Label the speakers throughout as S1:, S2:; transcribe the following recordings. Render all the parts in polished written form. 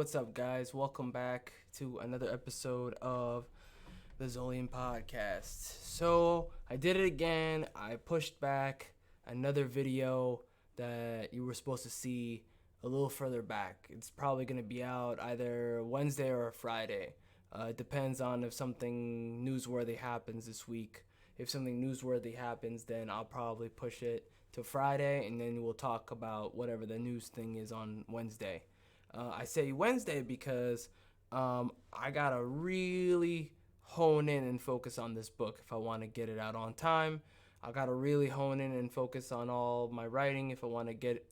S1: what's up, guys? Welcome back to another episode of the Zolian Podcast. So, I did it again. I pushed back another video that you were supposed to see a little further back. It's probably going to be out either Wednesday or Friday. It depends on if something newsworthy happens this week. If something newsworthy happens, then I'll probably push it to Friday, and then we'll talk about whatever the news thing is on Wednesday. I say Wednesday because I gotta really hone in and focus on this book if I want to get it out on time. I gotta really hone in and focus on all my writing if I want to get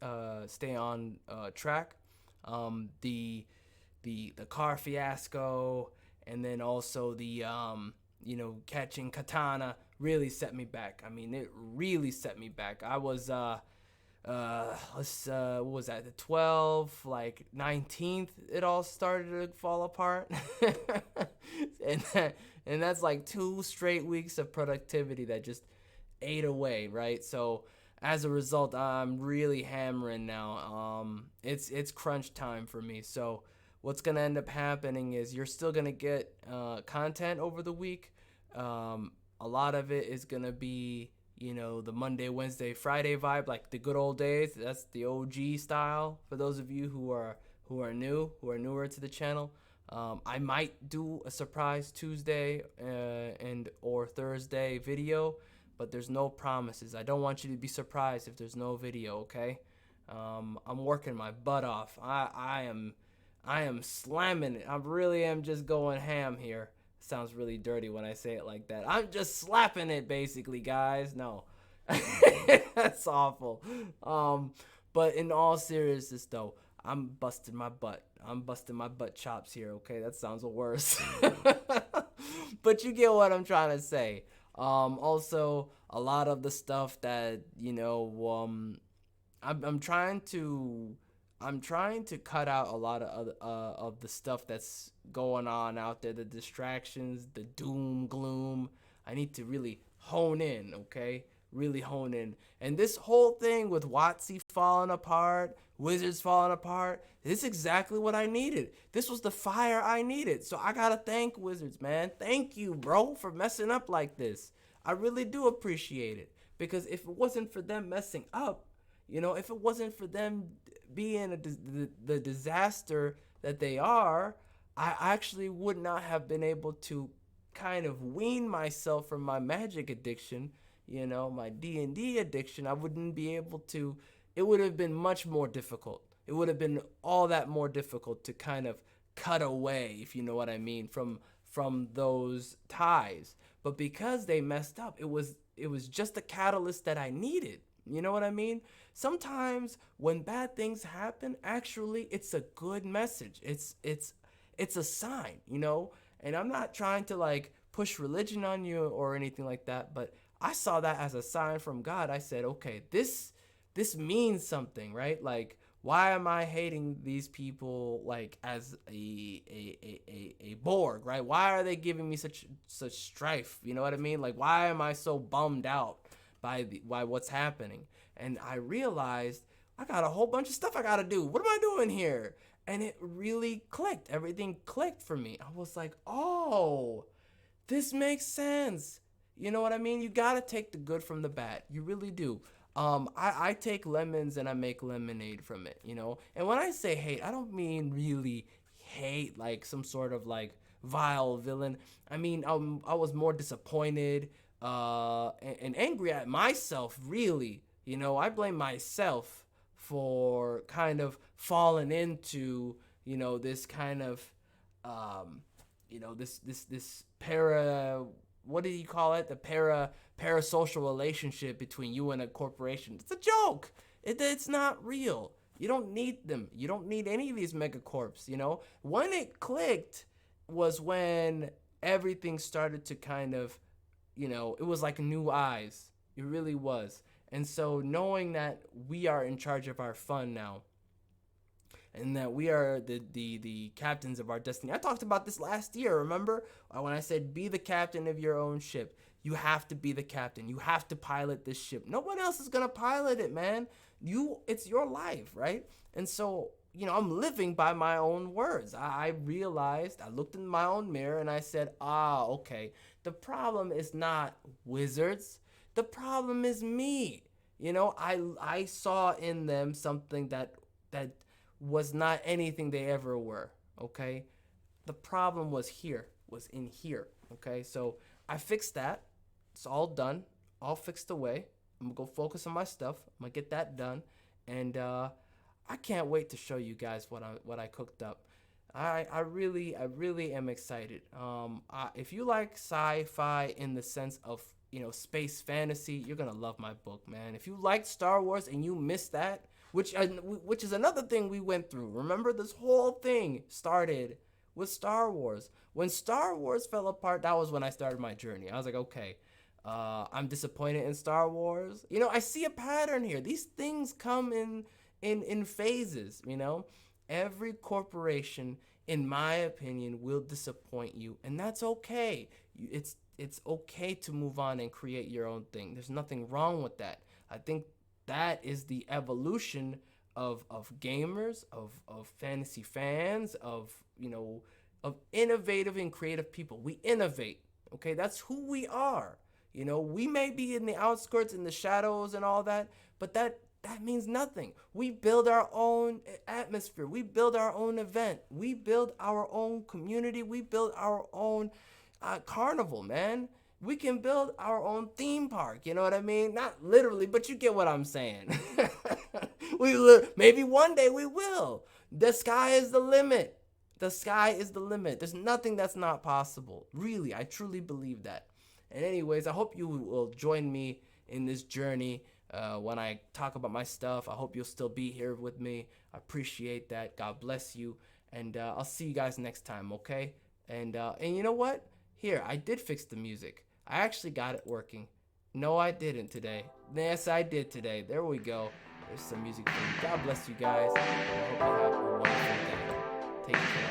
S1: stay on track. The car fiasco, and then also the catching Katana really set me back. I mean, it really set me back. I was what was that, the 12th, like 19th, it all started to fall apart. And that's like 2 straight weeks of productivity that just ate away, right? So as a result, I'm really hammering now. It's crunch time for me. So what's gonna end up happening is you're still gonna get content over the week. A lot of it is gonna be the Monday, Wednesday, Friday vibe, like the good old days. That's the OG style. For those of you who are newer to the channel, I might do a surprise Tuesday and or Thursday video, but there's no promises. I don't want you to be surprised if there's no video. Okay, I'm working my butt off. I am slamming it. I really am just going ham here. Sounds really dirty when I say it like that. I'm just slapping it, basically, guys. No, that's awful. But in all seriousness, though, I'm busting my butt. I'm busting my butt chops here. Okay, that sounds worse. But you get what I'm trying to say. Also, a lot of the stuff that I'm trying to cut out a lot of the stuff that's going on out there, the distractions, the doom, gloom. I need to really hone in, okay? Really hone in. And this whole thing with WotC falling apart, Wizards falling apart, this is exactly what I needed. This was the fire I needed. So I gotta thank Wizards, man. Thank you, bro, for messing up like this. I really do appreciate it. Because if it wasn't for them messing up, if it wasn't for them being the disaster that they are, I actually would not have been able to kind of wean myself from my magic addiction, my D&D addiction. I wouldn't be able to. It would have been much more difficult. It would have been all that more difficult to kind of cut away, if you know what I mean, from those ties. But because they messed up, it was just the catalyst that I needed. You know what I mean? Sometimes when bad things happen, actually it's a good message. It's a sign, And I'm not trying to like push religion on you or anything like that, but I saw that as a sign from God. I said, okay, this means something, right? Like, why am I hating these people like as a Borg, right? Why are they giving me such strife? You know what I mean? Like, why am I so bummed out by what's happening? And I realized I got a whole bunch of stuff I gotta do. What am I doing here? And it really clicked. Everything clicked for me. I was like, oh, this makes sense. You know what I mean? You gotta take the good from the bad. You really do. I take lemons and I make lemonade from it, And when I say hate, I don't mean really hate like some sort of like vile villain. I mean, I was more disappointed and angry at myself, really. I blame myself for kind of falling into, this kind of, this para, what do you call it? The parasocial relationship between you and a corporation. It's a joke. It's not real. You don't need them. You don't need any of these megacorps, When it clicked was when everything started to kind of, it was like new eyes. It really was. And so knowing that we are in charge of our fun now, and that we are the captains of our destiny. I talked about this last year, remember? When I said be the captain of your own ship. You have to be the captain. You have to pilot this ship. No one else is going to pilot it, man. It's your life, right? And so I'm living by my own words. I realized, I looked in my own mirror and I said, okay, the problem is not wizards. The problem is me. I saw in them something that was not anything they ever were. Okay, the problem was in here. Okay, so I fixed that. It's all done, all fixed away. I'm gonna go focus on my stuff. I'm gonna get that done, and I can't wait to show you guys what I cooked up. I really am excited. If you like sci-fi in the sense of space fantasy, you're gonna love my book, man. If you like Star Wars and you missed that, which is another thing we went through. Remember, this whole thing started with Star Wars. When Star Wars fell apart, that was when I started my journey. I was like, okay, I'm disappointed in Star Wars. I see a pattern here. These things come in phases. Every corporation, in my opinion, will disappoint you, and that's okay. It's okay to move on and create your own thing. There's nothing wrong with that. I think that is the evolution of gamers, of fantasy fans, of innovative and creative people. We innovate. Okay, that's who we are. We may be in the outskirts, in the shadows and all that, but that means nothing. We build our own atmosphere. We build our own event. We build our own community. We build our own carnival, man. We can build our own theme park. You know what I mean? Not literally, but you get what I'm saying. Maybe one day we will. The sky is the limit. The sky is the limit. There's nothing that's not possible. Really, I truly believe that. And anyways, I hope you will join me in this journey when I talk about my stuff. I hope you'll still be here with me. I appreciate that. God bless you. And I'll see you guys next time, okay? And you know what? Here, I did fix the music. I actually got it working. No, I didn't today. Yes, I did today. There we go. There's some music for you. God bless you guys. I hope you have a wonderful day. Take care.